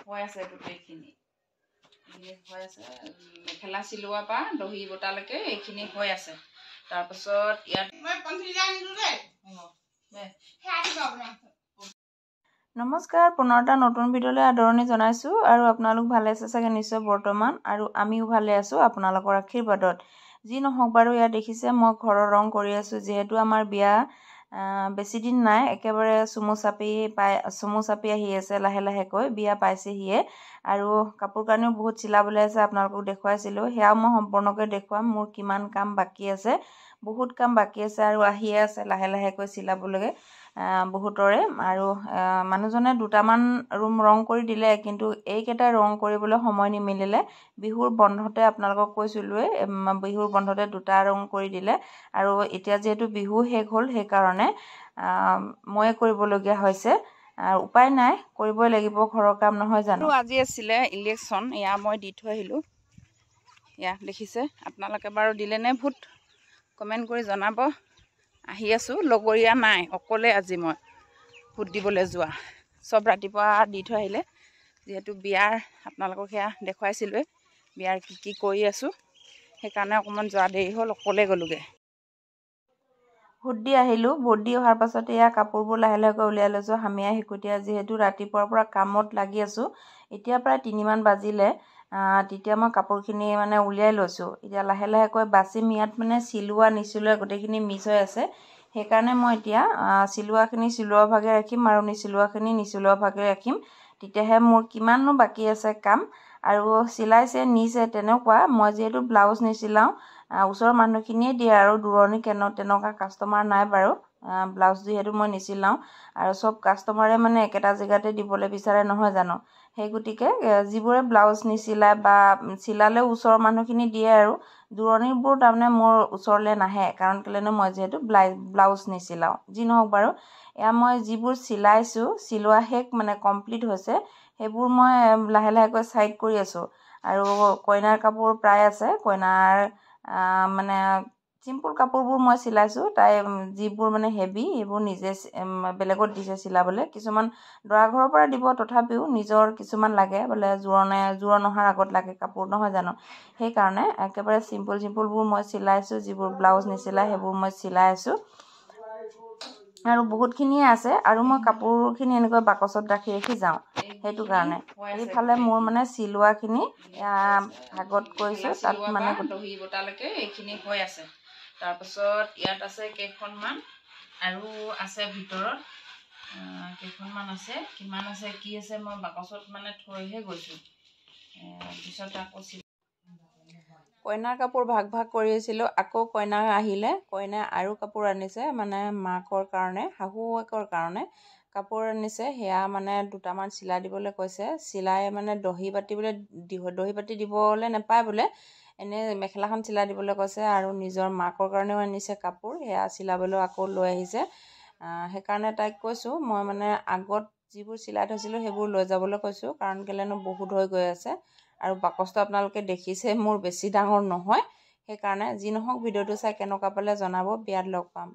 হৈ আছে গোটেইখিনি হৈ আছে মেখেলা চিলোৱা পা দহি বটালৈকে এইখিনি হৈ আছে তাৰপিছত ইয়াত নমস্কাৰ পুনৰটা নতুন ভিডিঅ'লৈ আদৰণি জনাইছোঁ আৰু আপোনালোক ভালে আছে চাগে নিশ্চয় বৰ্তমান আৰু আমিও ভালে আছোঁ আপোনালোকৰ আশীৰ্বাদত যি নহওক বাৰু ইয়াত দেখিছে মই ঘৰৰ ৰং কৰি আছোঁ যিহেতু আমাৰ বিয়া বেছি দিন নাই একেবাৰে চুমু চাপি আহি আছে লাহে লাহেকৈ বিয়া পাইছেহিয়ে আৰু কাপোৰ কানিও বহুত চিলাবলৈ আছে আপোনালোকক দেখুৱাইছিলোঁ সেয়াও মই সম্পূৰ্ণকৈ দেখুৱাম মোৰ কিমান কাম বাকী আছে বহুত কাম বাকী আছে আৰু আহিয়ে আছে লাহে লাহেকৈ চিলাবলৈ বহুতৰে আৰু মানুহজনে দুটামান ৰুম ৰং কৰি দিলে কিন্তু এইকেইটা ৰং কৰিবলৈ সময় নিমিলিলে বিহুৰ বন্ধতে আপোনালোকক কৈছিলোঁৱে বিহুৰ বন্ধতে দুটা ৰং কৰি দিলে আৰু এতিয়া যিহেতু বিহু শেষ হ'ল সেইকাৰণে ময়ে কৰিবলগীয়া হৈছে আৰু উপায় নাই কৰিবই লাগিব ঘৰৰ কাম নহয় জানো আজি আছিলে ইলেকশ্যন এয়া মই দি থৈ আহিলোঁ এয়া দেখিছে আপোনালোকে বাৰু দিলেনে ভোট কমেণ্ট কৰি জনাব আহি আছোঁ লগৰীয়া নাই অকলে আজি মই ভোট দিবলৈ যোৱা চব ৰাতিপুৱা দি থৈ আহিলে যিহেতু বিয়াৰ আপোনালোকক সেয়া দেখুৱাইছিলোঁৱে বিয়াৰ কি কৰি আছোঁ সেইকাৰণে অকণমান যোৱা দেৰি হ'ল অকলে গ'লোগৈ ভোট দি আহিলোঁ ভোট দি অহাৰ পাছতে এয়া কাপোৰবোৰ লাহে লাহেকৈ উলিয়াই লৈছোঁ হামিয়াই শিকুটীয়া যিহেতু ৰাতিপুৱাৰ পৰা কামত লাগি আছোঁ এতিয়া প্ৰায় 3মান বাজিলে তেতিয়া মই কাপোৰখিনি মানে উলিয়াই লৈছোঁ এতিয়া লাহে লাহেকৈ বাচিম ইয়াত মানে চিলোৱা নিচিলোৱা গোটেইখিনি মিক্স হৈ আছে সেইকাৰণে মই এতিয়া চিলোৱাখিনি চিলোৱা ভাগে ৰাখিম আৰু নিচিলোৱাখিনি নিচিলোৱা ভাগে ৰাখিম তেতিয়াহে মোৰ কিমাননো বাকী আছে কাম আৰু চিলাইছে নিছে তেনেকুৱা মই যিহেতু ব্লাউজ নিচিলাওঁ ওচৰৰ মানুহখিনিয়ে দিয়ে আৰু দূৰণি তেনেকুৱা কাষ্টমাৰ নাই বাৰু ব্লাউজ যিহেতু মই নিচিলাওঁ আৰু চব কাষ্টমাৰে মানে একেটা জেগাতে দিবলৈ বিচাৰে নহয় জানো সেই গতিকে যিবোৰে ব্লাউজ নিচিলায় বা চিলালেও ওচৰৰ মানুহখিনি দিয়ে আৰু দূৰণিবোৰ তাৰমানে মোৰ ওচৰলৈ নাহে কাৰণ কেলেনো মই যিহেতু ব্লাউজ নিচিলাওঁ যি নহওক বাৰু এয়া মই যিবোৰ চিলাইছোঁ চিলোৱা শেষ মানে কমপ্লিট হৈছে সেইবোৰ মই লাহে লাহেকৈ ছাইড কৰি আছোঁ আৰু কইনাৰ কাপোৰ প্ৰায় আছে কইনাৰ মানে চিম্পুল কাপোৰবোৰ মই চিলাইছোঁ তাই যিবোৰ মানে হেভি সেইবোৰ নিজে বেলেগত দিছে চিলাবলৈ কিছুমান দৰা ঘৰৰ পৰা দিব তথাপিও নিজৰ কিছুমান লাগে বোলে জোৰণ অহাৰ আগত লাগে কাপোৰ নহয় জানো সেইকাৰণে একেবাৰে চিম্পুলবোৰ মই চিলাইছোঁ যিবোৰ ব্লাউজ নিচিলাই সেইবোৰ মই চিলাই আছোঁ আৰু বহুতখিনিয়ে আছে আৰু মই কাপোৰখিনি এনেকৈ বাকচত ৰাখি যাওঁ সেইটো কাৰণে এইফালে মোৰ মানে চিলোৱাখিনি ভাগত কৰিছোঁ তাত মানে দহি বটালৈকে এইখিনি হৈ আছে তাৰপিছত ইয়াত আছে কেইখনমান আৰু আছে ভিতৰত কেইখনমান আছে কিমান আছে কি আছে মই বাকচত মানে থৈহে গৈছোঁ পিছত আকৌ কইনাৰ কাপোৰ ভাগ কৰি আছিলোঁ আকৌ কইনা আহিলে কইনাই আৰু কাপোৰ আনিছে মানে মাকৰ কাৰণে শাহুৱেকৰ কাৰণে কাপোৰ আনিছে সেয়া মানে দুটামান চিলাই দিবলৈ কৈছে চিলাই মানে দহি বাতি দিবলৈ নাপায় বোলে এনেই মেখেলাখন চিলাই দিবলৈ কৈছে আৰু নিজৰ মাকৰ কাৰণেও আনিছে কাপোৰ সেয়া চিলাবলৈ আকৌ লৈ আহিছে সেইকাৰণে তাইক কৈছোঁ মই মানে আগত যিবোৰ চিলাই থৈছিলোঁ সেইবোৰ লৈ যাবলৈ কৈছোঁ কাৰণ কেলেনো বহুত হৈ গৈ আছে আৰু বাকচটো আপোনালোকে দেখিছে মোৰ বেছি ডাঙৰ নহয় সেইকাৰণে যি নহওক ভিডিঅ'টো চাই কেনেকুৱা পালে জনাব বিয়াত লগ পাম